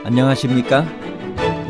안녕하십니까?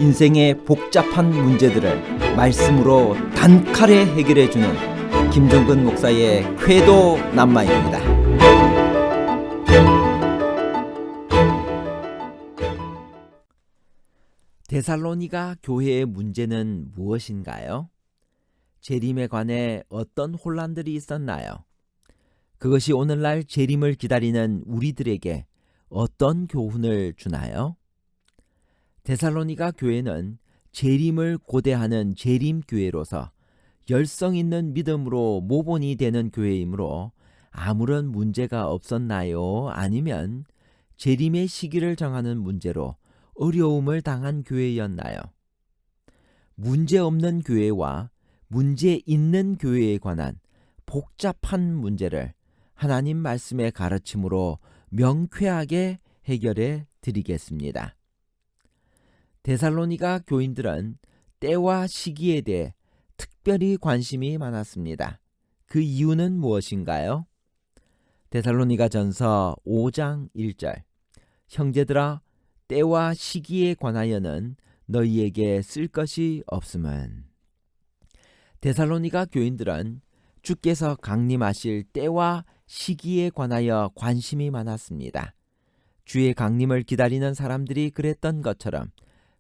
인생의 복잡한 문제들을 말씀으로 단칼에 해결해주는 김종근 목사의 쾌도 남마입니다. 데살로니가 교회의 문제는 무엇인가요? 재림에 관해 어떤 혼란들이 있었나요? 그것이 오늘날 재림을 기다리는 우리들에게 어떤 교훈을 주나요? 데살로니가 교회는 재림을 고대하는 재림교회로서 열성 있는 믿음으로 모본이 되는 교회이므로 아무런 문제가 없었나요? 아니면 재림의 시기를 정하는 문제로 어려움을 당한 교회였나요? 문제 없는 교회와 문제 있는 교회에 관한 복잡한 문제를 하나님 말씀의 가르침으로 명쾌하게 해결해 드리겠습니다. 데살로니가 교인들은 때와 시기에 대해 특별히 관심이 많았습니다. 그 이유는 무엇인가요? 데살로니가 전서 5장 1절 형제들아 때와 시기에 관하여는 너희에게 쓸 것이 없음은. 데살로니가 교인들은 주께서 강림하실 때와 시기에 관하여 관심이 많았습니다. 주의 강림을 기다리는 사람들이 그랬던 것처럼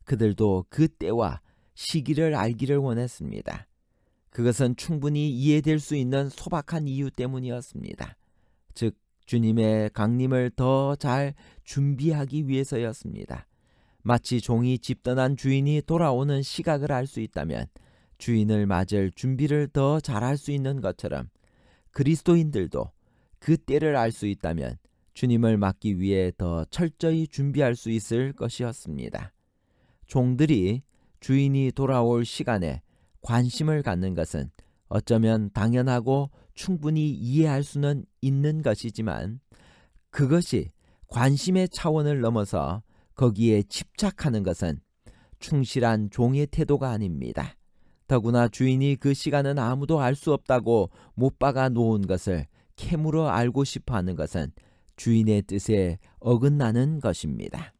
그들도 그 때와 시기를 알기를 원했습니다. 그것은 충분히 이해될 수 있는 소박한 이유 때문이었습니다. 즉 주님의 강림을 더 잘 준비하기 위해서였습니다. 마치 종이 집 떠난 주인이 돌아오는 시각을 알 수 있다면 주인을 맞을 준비를 더 잘할 수 있는 것처럼 그리스도인들도 그 때를 알 수 있다면 주님을 맞기 위해 더 철저히 준비할 수 있을 것이었습니다. 종들이 주인이 돌아올 시간에 관심을 갖는 것은 어쩌면 당연하고 충분히 이해할 수는 있는 것이지만 그것이 관심의 차원을 넘어서 거기에 집착하는 것은 충실한 종의 태도가 아닙니다. 더구나 주인이 그 시간은 아무도 알 수 없다고 못 박아 놓은 것을 캐물어 알고 싶어 하는 것은 주인의 뜻에 어긋나는 것입니다.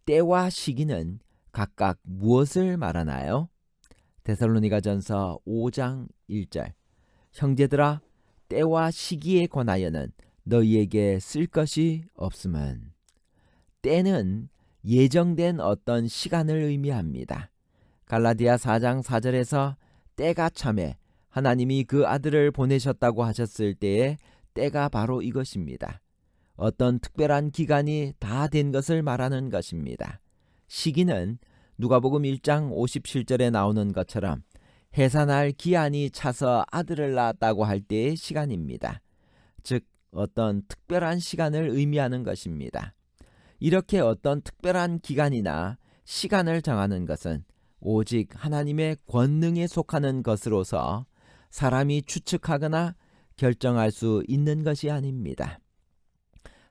때와 시기는 각각 무엇을 말하나요? 데살로니가 전서 5장 1절 형제들아 때와 시기에 관하여는 너희에게 쓸 것이 없음은. 때는 예정된 어떤 시간을 의미합니다. 갈라디아 4장 4절에서 때가 참에 하나님이 그 아들을 보내셨다고 하셨을 때의 때가 바로 이것입니다. 어떤 특별한 기간이 다 된 것을 말하는 것입니다. 시기는 누가복음 1장 57절에 나오는 것처럼 해산할 기한이 차서 아들을 낳았다고 할 때의 시간입니다. 즉 어떤 특별한 시간을 의미하는 것입니다. 이렇게 어떤 특별한 기간이나 시간을 정하는 것은 오직 하나님의 권능에 속하는 것으로서 사람이 추측하거나 결정할 수 있는 것이 아닙니다.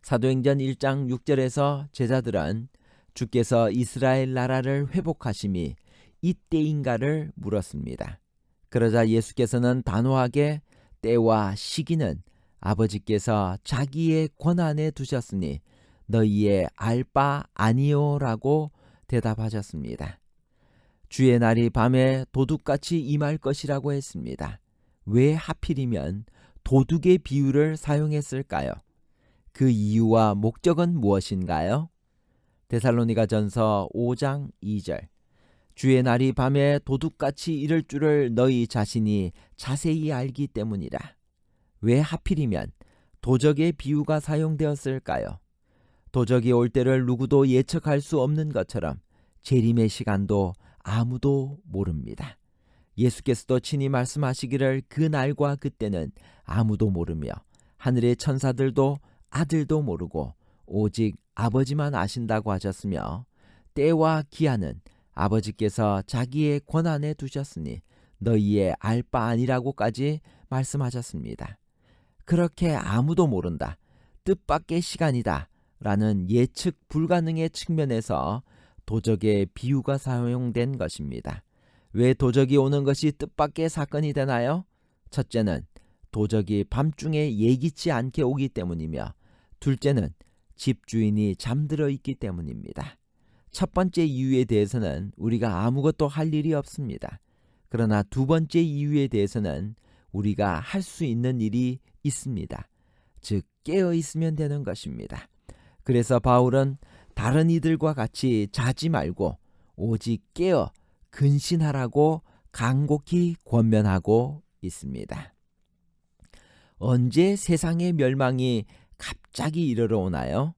사도행전 1장 6절에서 제자들은 주께서 이스라엘 나라를 회복하심이 이때인가를 물었습니다. 그러자 예수께서는 단호하게 때와 시기는 아버지께서 자기의 권한에 두셨으니 너희의 알 바 아니오라고 대답하셨습니다. 주의 날이 밤에 도둑같이 임할 것이라고 했습니다. 왜 하필이면 도둑의 비유를 사용했을까요? 그 이유와 목적은 무엇인가요? 데살로니가 전서 5장 2절 주의 날이 밤에 도둑같이 이를 줄을 너희 자신이 자세히 알기 때문이라. 왜 하필이면 도적의 비유가 사용되었을까요? 도적이 올 때를 누구도 예측할 수 없는 것처럼 재림의 시간도 아무도 모릅니다. 예수께서도 친히 말씀하시기를 그 날과 그때는 아무도 모르며 하늘의 천사들도 아들도 모르고 오직 아버지만 아신다고 하셨으며 때와 기한은 아버지께서 자기의 권한에 두셨으니 너희의 알 바 아니라고까지 말씀하셨습니다. 그렇게 아무도 모른다, 뜻밖의 시간이다 라는 예측 불가능의 측면에서 도적의 비유가 사용된 것입니다. 왜 도적이 오는 것이 뜻밖의 사건이 되나요? 첫째는 도적이 밤중에 예기치 않게 오기 때문이며 둘째는 집주인이 잠들어 있기 때문입니다. 첫 번째 이유에 대해서는 우리가 아무것도 할 일이 없습니다. 그러나 두 번째 이유에 대해서는 우리가 할 수 있는 일이 있습니다. 즉 깨어 있으면 되는 것입니다. 그래서 바울은 다른 이들과 같이 자지 말고 오직 깨어 근신하라고 간곡히 권면하고 있습니다. 언제 세상의 멸망이 갑자기 이르러 오나요?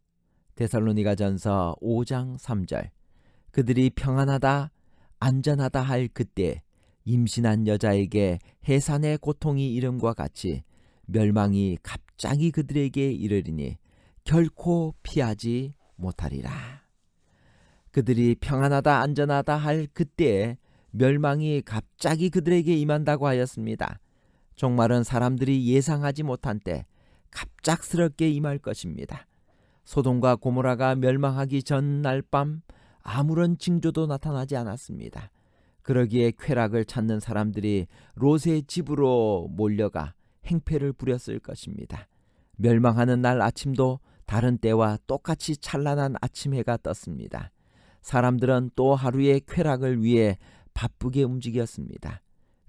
데살로니가전서 5장 3절. 그들이 평안하다 안전하다 할 그때 임신한 여자에게 해산의 고통이 이름과 같이 멸망이 갑자기 그들에게 이르리니 결코 피하지 못하리라. 그들이 평안하다 안전하다 할 그때에 멸망이 갑자기 그들에게 임한다고 하였습니다. 종말은 사람들이 예상하지 못한 때 갑작스럽게 임할 것입니다. 소돔과 고모라가 멸망하기 전날 밤 아무런 징조도 나타나지 않았습니다. 그러기에 쾌락을 찾는 사람들이 롯의 집으로 몰려가 행패를 부렸을 것입니다. 멸망하는 날 아침도 다른 때와 똑같이 찬란한 아침 해가 떴습니다. 사람들은 또 하루의 쾌락을 위해 바쁘게 움직였습니다.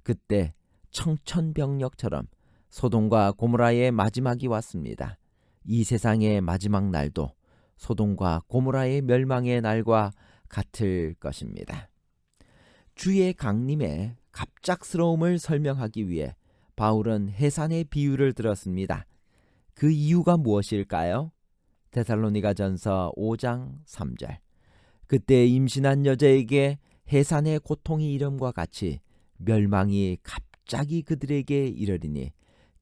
그때 청천벽력처럼 소돔과 고모라의 마지막이 왔습니다. 이 세상의 마지막 날도 소돔과 고모라의 멸망의 날과 같을 것입니다. 주의 강림의 갑작스러움을 설명하기 위해 바울은 해산의 비유를 들었습니다. 그 이유가 무엇일까요? 데살로니가전서 5장 3절. 그때 임신한 여자에게 해산의 고통이 이름과 같이 멸망이 갑자기 그들에게 이르리니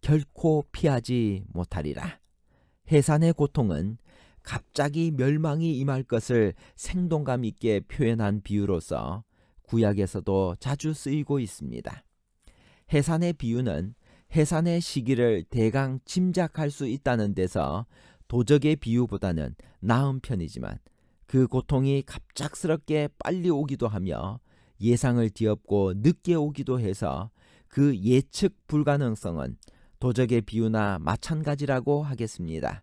결코 피하지 못하리라. 해산의 고통은 갑자기 멸망이 임할 것을 생동감 있게 표현한 비유로서 구약에서도 자주 쓰이고 있습니다. 해산의 비유는 해산의 시기를 대강 짐작할 수 있다는 데서 도적의 비유보다는 나은 편이지만 그 고통이 갑작스럽게 빨리 오기도 하며 예상을 뒤엎고 늦게 오기도 해서 그 예측 불가능성은 도적의 비유나 마찬가지라고 하겠습니다.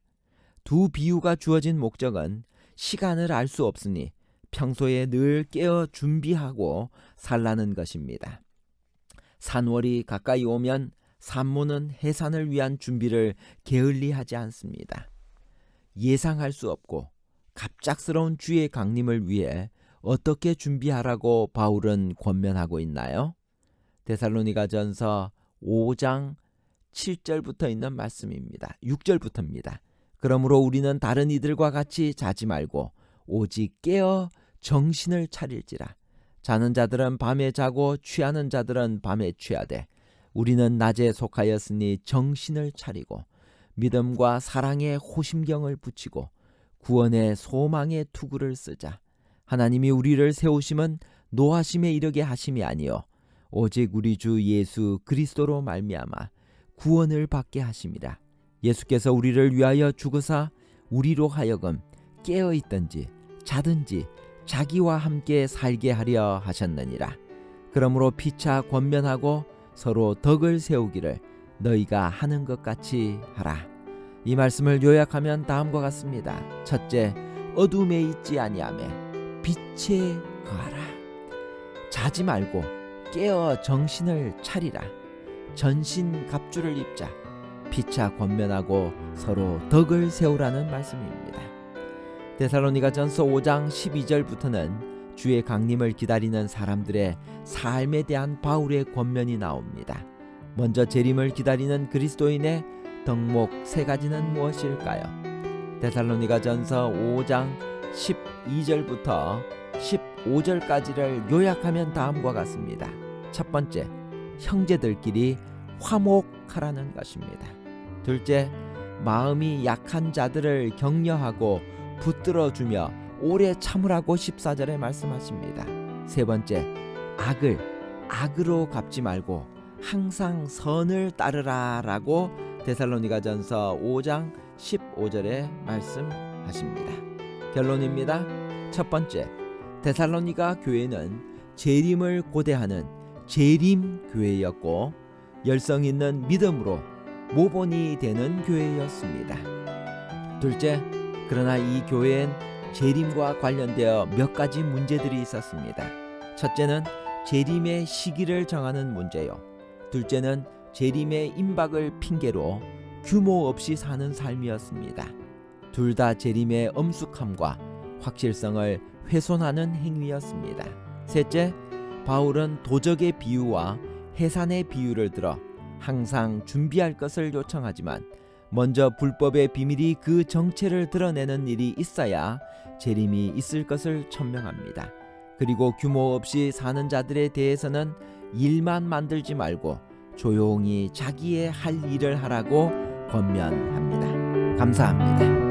두 비유가 주어진 목적은 시간을 알 수 없으니 평소에 늘 깨어 준비하고 살라는 것입니다. 산월이 가까이 오면 산모는 해산을 위한 준비를 게을리하지 않습니다. 예상할 수 없고 갑작스러운 주의 강림을 위해 어떻게 준비하라고 바울은 권면하고 있나요? 데살로니가전서 5장 7절부터 있는 말씀입니다. 6절부터입니다. 그러므로 우리는 다른 이들과 같이 자지 말고 오직 깨어 정신을 차릴지라. 자는 자들은 밤에 자고 취하는 자들은 밤에 취하되 우리는 낮에 속하였으니 정신을 차리고 믿음과 사랑의 호심경을 붙이고 구원의 소망의 투구를 쓰자. 하나님이 우리를 세우심은 노하심에 이르게 하심이 아니요 오직 우리 주 예수 그리스도로 말미암아 구원을 받게 하심이라. 예수께서 우리를 위하여 죽으사 우리로 하여금 깨어 있든지 자든지 자기와 함께 살게 하려 하셨느니라. 그러므로 피차 권면하고 서로 덕을 세우기를 너희가 하는 것 같이 하라. 이 말씀을 요약하면 다음과 같습니다. 첫째, 어둠에 있지 아니하며 빛에 거하라. 자지 말고 깨어 정신을 차리라. 전신 갑주를 입자. 피차 권면하고 서로 덕을 세우라는 말씀입니다. 데살로니가전서 5장 12절부터는 주의 강림을 기다리는 사람들의 삶에 대한 바울의 권면이 나옵니다. 먼저 재림을 기다리는 그리스도인의 덕목 세 가지는 무엇일까요? 데살로니가전서 5장 12절부터 15절까지를 요약하면 다음과 같습니다. 첫 번째, 형제들끼리 화목하라는 것입니다. 둘째, 마음이 약한 자들을 격려하고 붙들어주며 오래 참으라고 14절에 말씀하십니다. 세 번째, 악을 악으로 갚지 말고 항상 선을 따르라 라고 데살로니가전서 5장 15절에 말씀하십니다. 결론입니다. 첫 번째, 데살로니가 교회는 재림을 고대하는 재림교회였고 열성 있는 믿음으로 모본이 되는 교회였습니다. 둘째, 그러나 이 교회엔 재림과 관련되어 몇 가지 문제들이 있었습니다. 첫째는 재림의 시기를 정하는 문제요. 둘째는 재림의 임박을 핑계로 규모 없이 사는 삶이었습니다. 둘 다 재림의 엄숙함과 확실성을 훼손하는 행위였습니다. 셋째, 바울은 도적의 비유와 해산의 비유를 들어 항상 준비할 것을 요청하지만 먼저 불법의 비밀이 그 정체를 드러내는 일이 있어야 재림이 있을 것을 천명합니다. 그리고 규모 없이 사는 자들에 대해서는 일만 만들지 말고 조용히 자기의 할 일을 하라고 권면합니다. 감사합니다.